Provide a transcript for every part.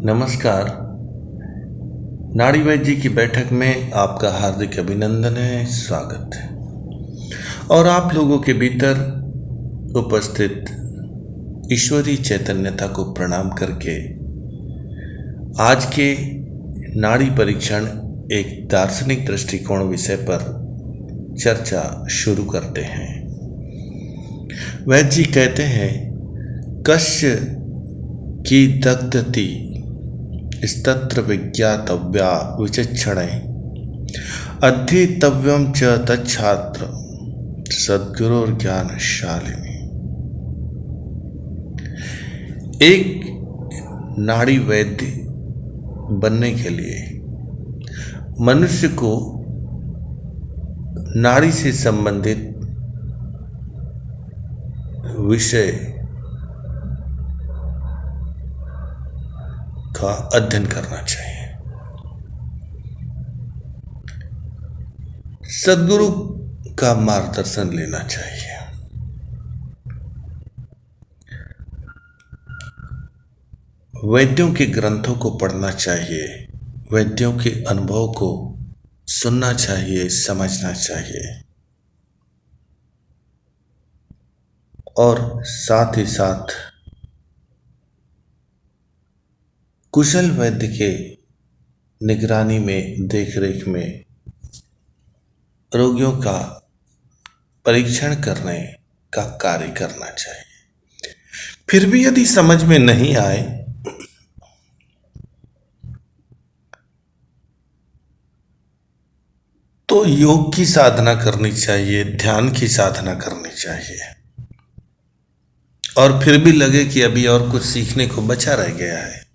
नमस्कार। नाड़ी वैद्य की बैठक में आपका हार्दिक अभिनंदन है, स्वागत है। और आप लोगों के भीतर उपस्थित ईश्वरीय चैतन्यता को प्रणाम करके आज के नाड़ी परीक्षण एक दार्शनिक दृष्टिकोण विषय पर चर्चा शुरू करते हैं। वैद्य जी कहते हैं, कस्य की दग्धति स्तत्र विज्ञातव्या विचक्षणे अध्येतव्यं च तच्छात्र सद्गुरुर्ज्ञानशालिनी। एक नाड़ी वैद्य बनने के लिए मनुष्य को नाड़ी से संबंधित विषय का अध्ययन करना चाहिए। सद्गुरु का मार्गदर्शन लेना चाहिए। वैद्यों के ग्रंथों को पढ़ना चाहिए, वैद्यों के अनुभव को सुनना चाहिए, समझना चाहिए और साथ ही साथ कुशल वैद्य के निगरानी में, देखरेख में रोगियों का परीक्षण करने का कार्य करना चाहिए। फिर भी यदि समझ में नहीं आए तो योग की साधना करनी चाहिए, ध्यान की साधना करनी चाहिए। और फिर भी लगे कि अभी और कुछ सीखने को बचा रह गया है,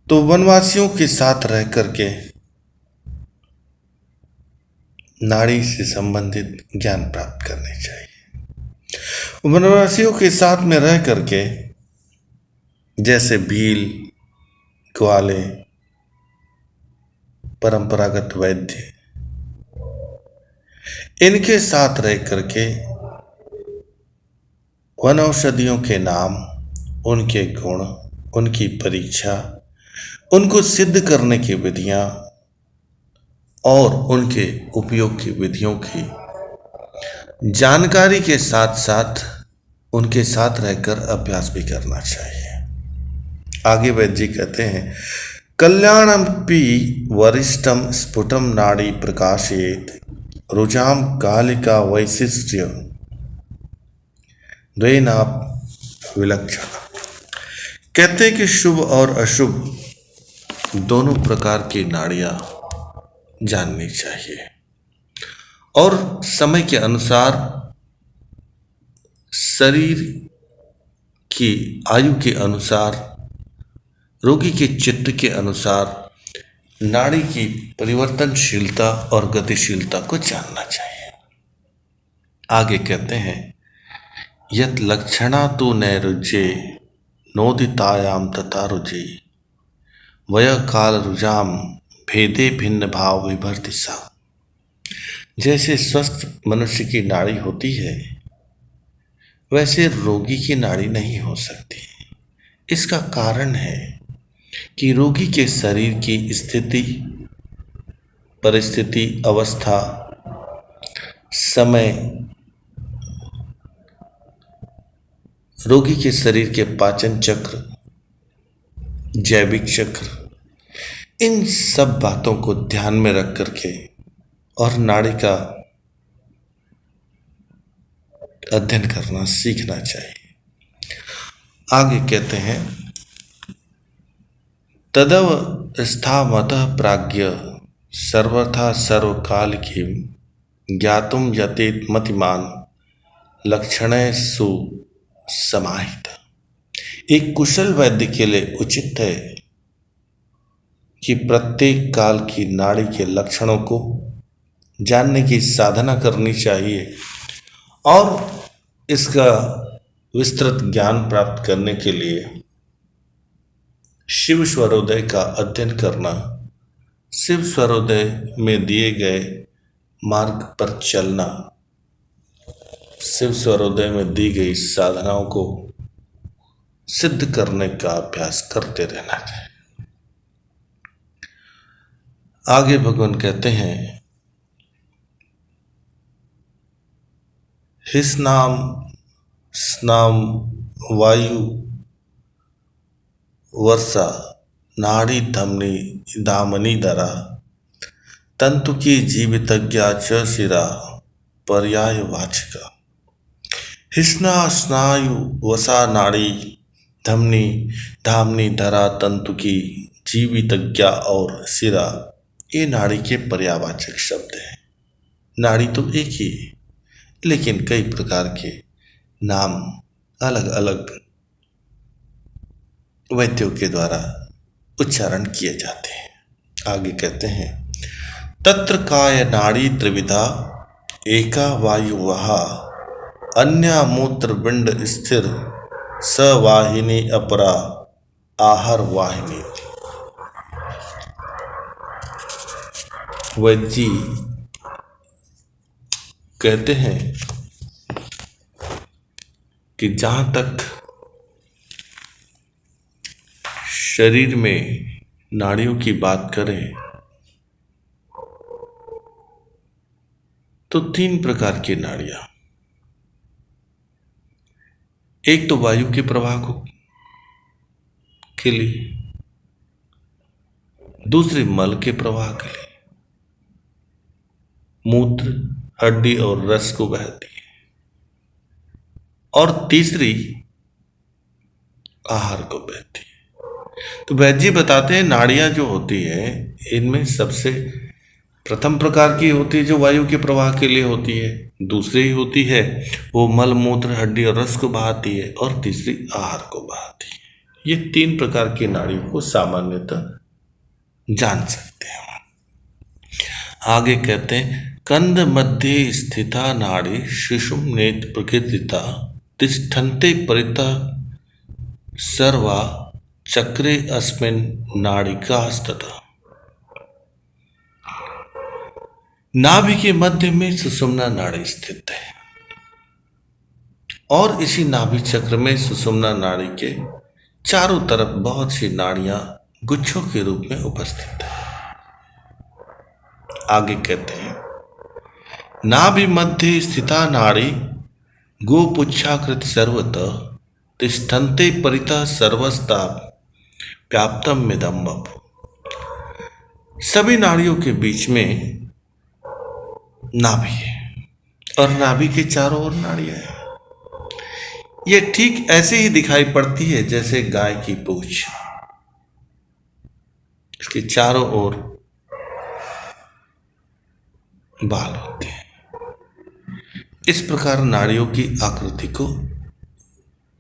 तो वनवासियों के साथ रह करके नाड़ी से संबंधित ज्ञान प्राप्त करने चाहिए। वनवासियों के साथ में रह करके, जैसे भील, ग्वाले, परंपरागत वैद्य, इनके साथ रह करके वनौषधियों के नाम, उनके गुण, उनकी परीक्षा, उनको सिद्ध करने की विधियां और उनके उपयोग की विधियों की जानकारी के साथ साथ उनके साथ रहकर अभ्यास भी करना चाहिए। आगे वैद्य जी कहते हैं, कल्याणमपि वरिष्ठम स्फुटम नाड़ी प्रकाशेत रुजाम कालिका वैशिष्ट्य द्वैनाप विलक्षण। कहते हैं कि शुभ और अशुभ दोनों प्रकार की नाड़ियां जाननी चाहिए और समय के अनुसार, शरीर की आयु के अनुसार, रोगी के चित्त के अनुसार नाड़ी की परिवर्तनशीलता और गतिशीलता को जानना चाहिए। आगे कहते हैं, यत् लक्षणा तु नैरुज्ये नोदितायाम तथा रुजि वय काल रुजाम भेदे भिन्न भाव विभर्ति सा। जैसे स्वस्थ मनुष्य की नाड़ी होती है, वैसे रोगी की नाड़ी नहीं हो सकती। इसका कारण है कि रोगी के शरीर की स्थिति, परिस्थिति, अवस्था, समय, रोगी के शरीर के पाचन चक्र, जैविक चक्र, इन सब बातों को ध्यान में रख करके और नाड़ी का अध्ययन करना सीखना चाहिए। आगे कहते हैं, तदव स्थामतः प्राज्ञ सर्वथा सर्वकाल की ज्ञातुम यतेत मतिमान लक्षणेषु समाहित। एक कुशल वैद्य के लिए उचित है कि प्रत्येक काल की नाड़ी के लक्षणों को जानने की साधना करनी चाहिए और इसका विस्तृत ज्ञान प्राप्त करने के लिए शिव स्वरोदय का अध्ययन करना, शिव स्वरोदय में दिए गए मार्ग पर चलना शिव स्वरोदय में दी गई साधनाओं को सिद्ध करने का अभ्यास करते रहना चाहिए। आगे भगवान कहते हैं, हिस्नाम स्नाम वायु वर्षा नाड़ी धमनी दामनी दरा तंतु की जीवितज्ञा च शिरा पर्याय वाचिका। हिस्ना स्नायु वसा नाड़ी धमनी धामनी धरा तंतु की जीवितज्ञा और शिरा, ये नाड़ी के पर्यायवाचक शब्द हैं। नाड़ी तो एक ही है, लेकिन कई प्रकार के नाम अलग अलग वैद्यों के द्वारा उच्चारण किए जाते हैं। आगे कहते हैं, तत्र काय नाड़ी त्रिविधा एका वायुवहा अन्या मूत्रपिंड स्थिर सवाहिनी अपरा आहार वाहिनी। वैद्य जी कहते हैं कि जहां तक शरीर में नाड़ियों की बात करें तो 3 प्रकार की नाड़ियां। एक तो वायु के प्रवाह के लिए, दूसरी मल के प्रवाह के लिए, मूत्र हड्डी और रस को बहती है, और तीसरी आहार को बहती है। तो वैद्य जी बताते हैं, नाड़ियां जो होती है इनमें सबसे प्रथम प्रकार की होती है जो वायु के प्रवाह के लिए होती है, दूसरी होती है वो मल मूत्र हड्डी और रस को बहाती है, और तीसरी आहार को बहाती है। ये 3 प्रकार की नाड़ियों को सामान्यतः जान सकते हैं। आगे कहते हैं, कंद मध्य स्थिता नाड़ी शिशुम नेत्र प्रकृतिता तिष्ठन्ते परितः सर्वा चक्रे अस्मिन् नाड़िकास्ततः। नाभि के मध्य में सुषुम्ना नाड़ी स्थित है, और इसी नाभि चक्र में सुषुम्ना नाड़ी के चारों तरफ बहुत सी नाड़ियां गुच्छों के रूप में उपस्थित है। आगे कहते हैं, नाभि मध्य स्थिता नाड़ी गोपुच्छाकृत सर्वतः तिष्ठन्ते परितः सर्वस्ता व्याप्तम मिदम वपु। सभी नाड़ियों के बीच में नाभि है, और नाभि के चारों ओर नाड़ियां हैं। ये ठीक ऐसे ही दिखाई पड़ती है जैसे गाय की पूंछ, इसके चारों ओर बाल होते हैं। इस प्रकार नाड़ियों की आकृति को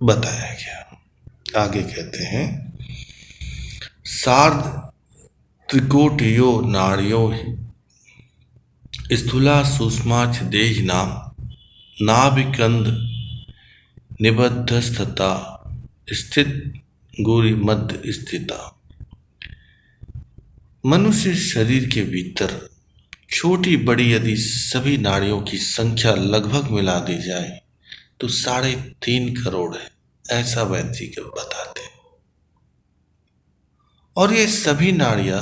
बताया गया। आगे कहते हैं, सार्ध त्रिकोटियो नाड़ियों स्थूला सूक्ष्माच देहिनाम नाभिकंद निबद्धस्थता स्थित गौरी मध्य स्थिता। मनुष्य शरीर के भीतर छोटी बड़ी यदि सभी नाड़ियों की संख्या लगभग मिला दी जाए तो 3.5 करोड़ है, ऐसा वैद्य जी बताते हैं। और ये सभी नाड़ियां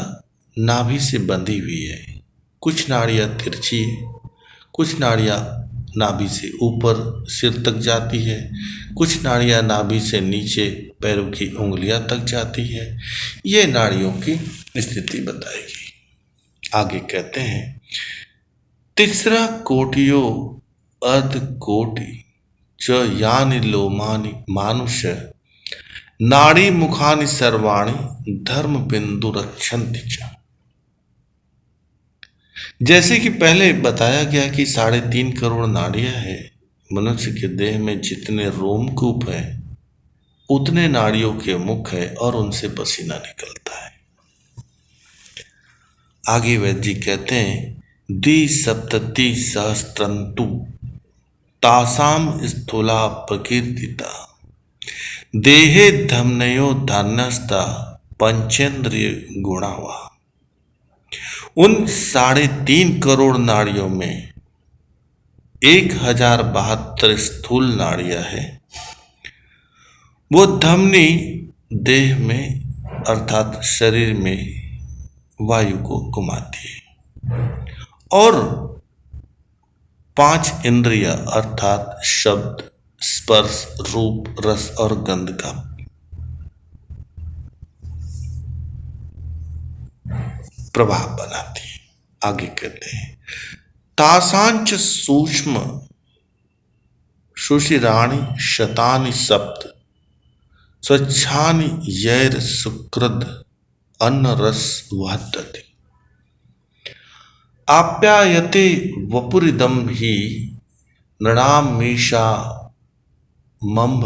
नाभि से बंधी हुई है। कुछ नाड़ियां तिरछी है, कुछ नाड़ियां नाभि से ऊपर सिर तक जाती है, कुछ नाड़ियां नाभि से नीचे पैरों की उंगलियां तक जाती है। ये नाड़ियों की स्थिति बताई गई। आगे कहते हैं, तीसरा कोटियो अर्ध कोटि च यानि लोमानि मानुष नाड़ी मुखानि सर्वाणि धर्म बिंदु रक्षन्ति च। जैसे कि पहले बताया गया कि 3.5 करोड़ नाड़ियां हैं। मनुष्य के देह में जितने रोमकूप है उतने नाड़ियों के मुख है, और उनसे पसीना निकलता है। आगे वैद्य जी कहते हैं, द्विसप्तति सहस्त्रंतु तासाम स्थूला प्रकीर्तिता देहे धमनयो धान्यस्ता पंचेंद्रिय गुणावा। उन 3.5 करोड़ नाड़ियों में 1072 स्थूल नाड़ियां हैं। वो धमनी देह में अर्थात शरीर में वायु को घुमाती है और 5 इंद्रिया अर्थात शब्द, स्पर्श, रूप, रस और गंध का प्रभाव बनाती है। आगे कहते हैं तासांच सूक्ष्म सुशिराणि शतानि सप्त स्वच्छानि यैर सुकृद अन्न रस वहदति आप्यायते वपुरिदम ही नृणाम मीशा मम्भ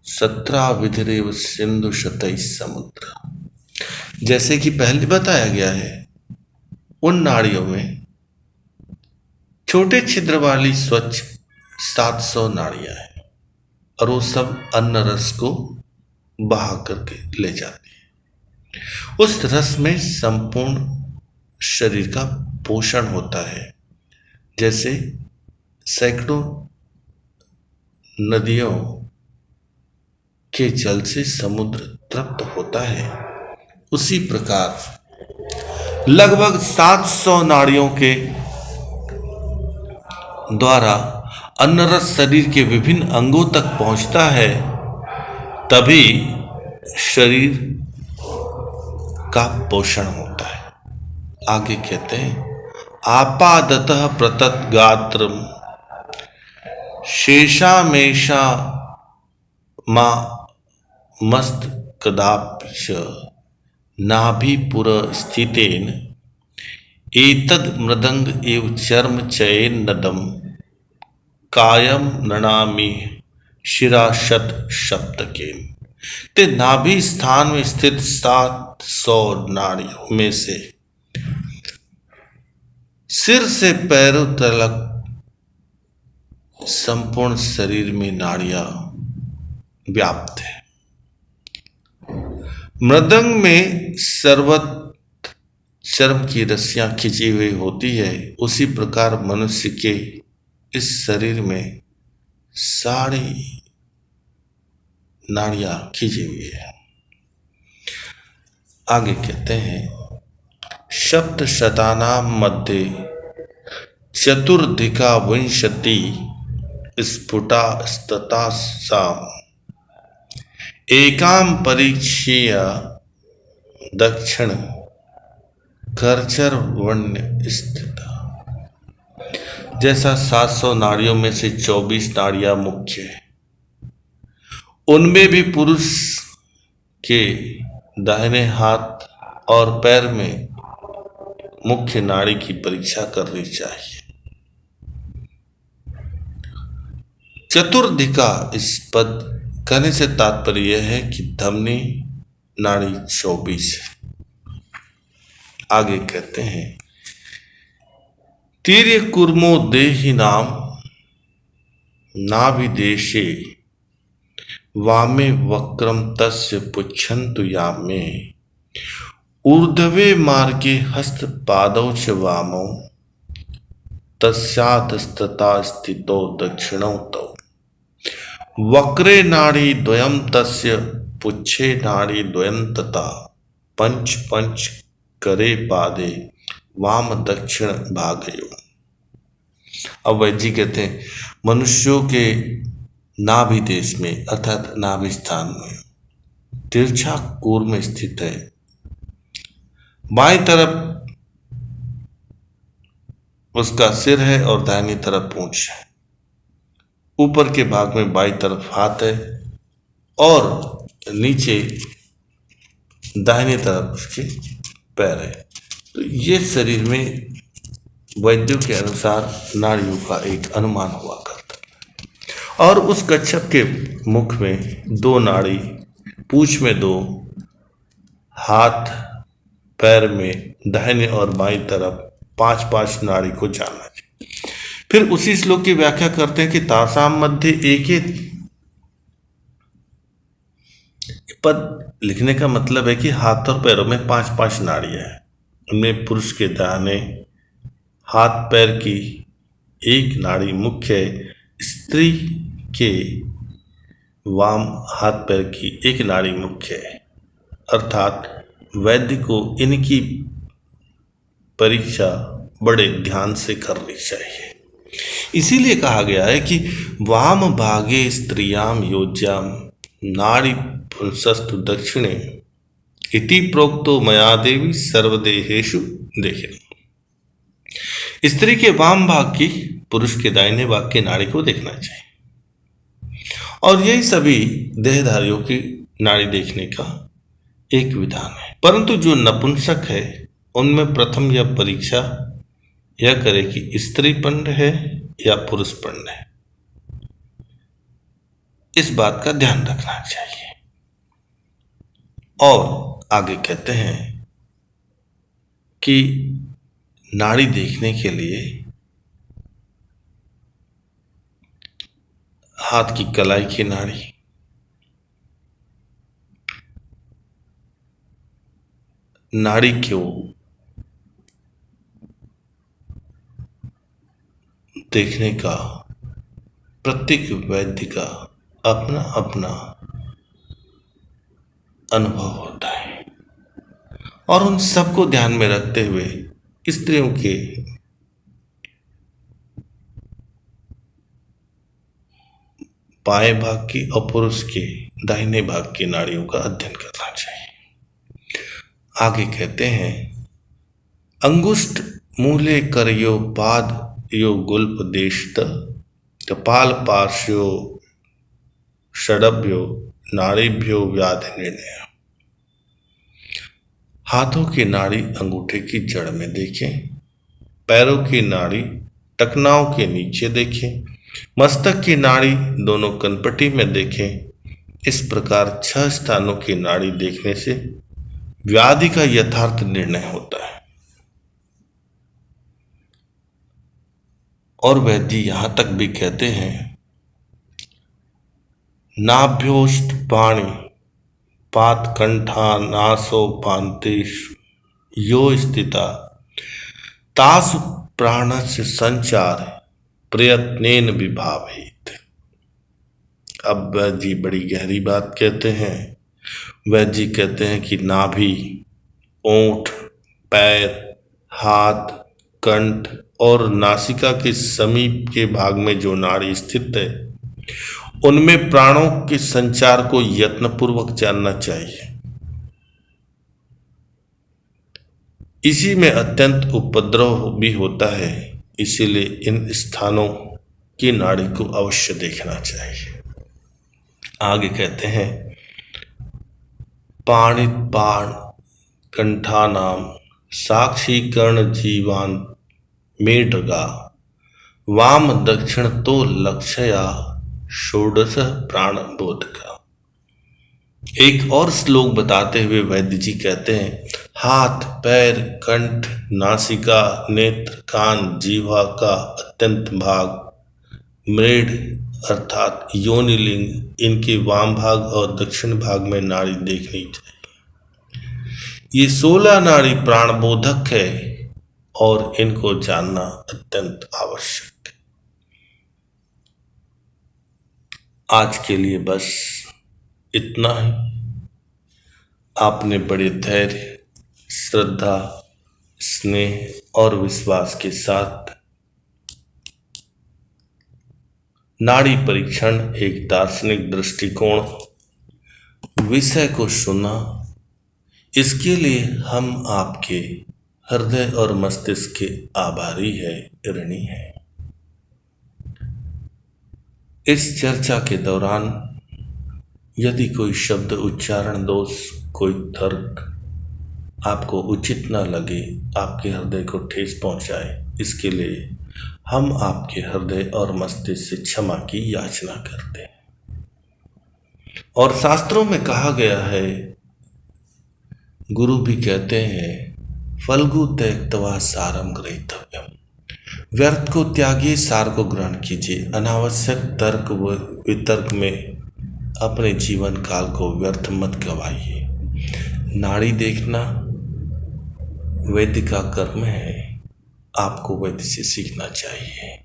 17 विधिरेव सिंधु शतै समुद्र। जैसे कि पहले बताया गया है, उन नाड़ियों में छोटे छिद्र वाली स्वच्छ 700 नाड़ियां हैं और वो सब अन्न रस को बहा करके ले जाती है। उस रस में संपूर्ण शरीर का पोषण होता है। जैसे सैकड़ों नदियों के जल से समुद्र तृप्त होता है, उसी प्रकार लगभग 700 नाड़ियों के द्वारा अन्नरस शरीर के विभिन्न अंगों तक पहुंचता है, तभी शरीर का पोषण होता है। आगे कहते हैं आपादतः प्रतत गात्रम शेषामेषा मा मस्त कदाप्च नाभिपुर स्थितेन एतद मृदंग एव चर्म चयेन नदम कायम नृणामि शिराशत सप्तकेन। ते नाभि स्थान में स्थित 700 नाड़ियों में से सिर से पैरों तक संपूर्ण शरीर में नाड़ियां व्याप्त है। मृदंग में सर्वत्र चर्म की रस्सियां खिंची हुई होती है, उसी प्रकार मनुष्य के इस शरीर में सारी नाड़ियां खिंची हुई है। आगे कहते हैं सप्त शतानाम मध्ये चतुर्धिका विंशति स्फुटा स्तता साम एकाम परीक्षीय दक्षिण करचर वन्य स्थित। जैसा 700 नाड़ियों में से 24 नाड़ियां मुख्य है, उनमें भी पुरुष के दाहिने हाथ और पैर में मुख्य नाड़ी की परीक्षा करनी चाहिए। चतुर्धिका इस पद कहने से तात्पर्य यह है कि धमनी नाड़ी 24 है। आगे कहते हैं तीर्य कुर्मो देहि नाम नाभिदेशे वामे वक्रम तस्य पुच्छन्तु यामे ऊर्ध्वे मार्गे हस्त पादौ च वामौ तस्याधस्तता स्थितो दक्षिणौ तौ वक्रे नाड़ी द्वयं तस्य पुच्छे नाड़ी द्वयं तथा पंच पंच करे पादे वाम दक्षिण भागयो। अब वैद्य जी कहते हैं मनुष्यों के नाभि देश में अर्थात नाभि स्थान में तिरछा कूर्म स्थित है। बाईं तरफ उसका सिर है और दाहिनी तरफ पूंछ है। ऊपर के भाग में बाईं तरफ हाथ है और नीचे दाहिनी तरफ उसके पैर है। तो ये शरीर में वैद्यों के अनुसार नाड़ियों का एक अनुमान हुआ करता है। और उस कच्छप के मुख में 2 नाड़ी, पूंछ में 2, हाथ पैर में दाहिने और बाईं तरफ 5-5 नाड़ी को जानना चाहिए। फिर उसी श्लोक की व्याख्या करते हैं कि तासाम मध्य एक पद लिखने का मतलब है कि हाथ और पैरों में 5-5 नाड़ियां हैं। उनमें पुरुष के दाहिने हाथ पैर की एक नाड़ी मुख्य स्त्री के वाम हाथ पैर की एक नाड़ी मुख्य है, अर्थात वैद्य को इनकी परीक्षा बड़े ध्यान से करनी चाहिए। इसीलिए कहा गया है कि वाम भागे स्त्रियाम योज्याम नाड़ी पुंसस्तु दक्षिणे इति प्रोक्तो मया देवी सर्वदेहेषु देहिनी। स्त्री के वाम भाग की पुरुष के दाहिने भाग की नाड़ी को देखना चाहिए, और यही सभी देहधारियों की नाड़ी देखने का एक विधान है। परंतु जो नपुंसक है उनमें प्रथम यह परीक्षा यह करे कि स्त्री पंड है या पुरुष पंड है, इस बात का ध्यान रखना चाहिए। और आगे कहते हैं कि नाड़ी देखने के लिए हाथ की कलाई की नाड़ी, नाड़ी को देखने का प्रत्येक वैद्य का अपना अपना अनुभव होता है, और उन सबको ध्यान में रखते हुए स्त्रियों के बाएं भाग की और पुरुष के दाहिने भाग की नाड़ियों का अध्ययन करना चाहिए। आगे कहते हैं अंगुष्ठ मूले करयो पाद यो गुल्प देशत कपाल पार्श्यो षडभ्यो नाड़ीभ्यो व्याधि निर्णय। हाथों की नाड़ी अंगूठे की जड़ में देखें, पैरों की नाड़ी टकनाओं के नीचे देखें, मस्तक की नाड़ी दोनों कनपटी में देखें। इस प्रकार 6 स्थानों की नाड़ी देखने से व्याधि का यथार्थ निर्णय होता है। और वैद्य यहां तक भी कहते हैं नाभ्योष्ट पाणी पात कंठा नासो पांतेश यो स्थिता तासु प्राणस्य संचार प्रयत्नेन विभावित। अब वैद्य जी बड़ी गहरी बात कहते हैं। वैद्य जी कहते हैं कि नाभि, ओंठ, पैर, हाथ, कंठ और नासिका के समीप के भाग में जो नाड़ी स्थित है उनमें प्राणों के संचार को यत्नपूर्वक जानना चाहिए। इसी में अत्यंत उपद्रव भी होता है, इसीलिए इन स्थानों की नाड़ी को अवश्य देखना चाहिए। आगे कहते हैं पाणित पाण कंठानाम साक्षी कर्ण जीवान मेढगा वाम दक्षिण तो लक्षया षोडश प्राण बोधका। एक और श्लोक बताते हुए वैद्य जी कहते हैं हाथ, पैर, कंठ, नासिका, नेत्र, कान, जीवा का अत्यंत भाग, मृड अर्थात योनिलिंग, इनके वाम भाग और दक्षिण भाग में नाड़ी देखनी चाहिए। ये 16 नाड़ी प्राणबोधक है और इनको जानना अत्यंत आवश्यक है। आज के लिए बस इतना ही। आपने बड़े धैर्य, श्रद्धा, स्नेह और विश्वास के साथ नाड़ी परीक्षण एक दार्शनिक दृष्टिकोण विषय को सुना। इसके लिए हम आपके हृदय और मस्तिष्क के आभारी है, ऋणी है। इस चर्चा के दौरान यदि कोई शब्द उच्चारण दोष, कोई तर्क आपको उचित न लगे, आपके हृदय को ठेस पहुंचाए, इसके लिए हम आपके हृदय और मस्तिष्क से क्षमा की याचना करते हैं। और शास्त्रों में कहा गया है, गुरु भी कहते हैं फल्गु त्यक्त्वा सारम ग्रहीतव्यम, व्यर्थ को त्यागिए, सार को ग्रहण कीजिए। अनावश्यक तर्क व वितर्क में अपने जीवन काल को व्यर्थ मत गवाइए। नाड़ी देखना वैद्य का कर्म है, आपको वैद्य से सीखना चाहिए।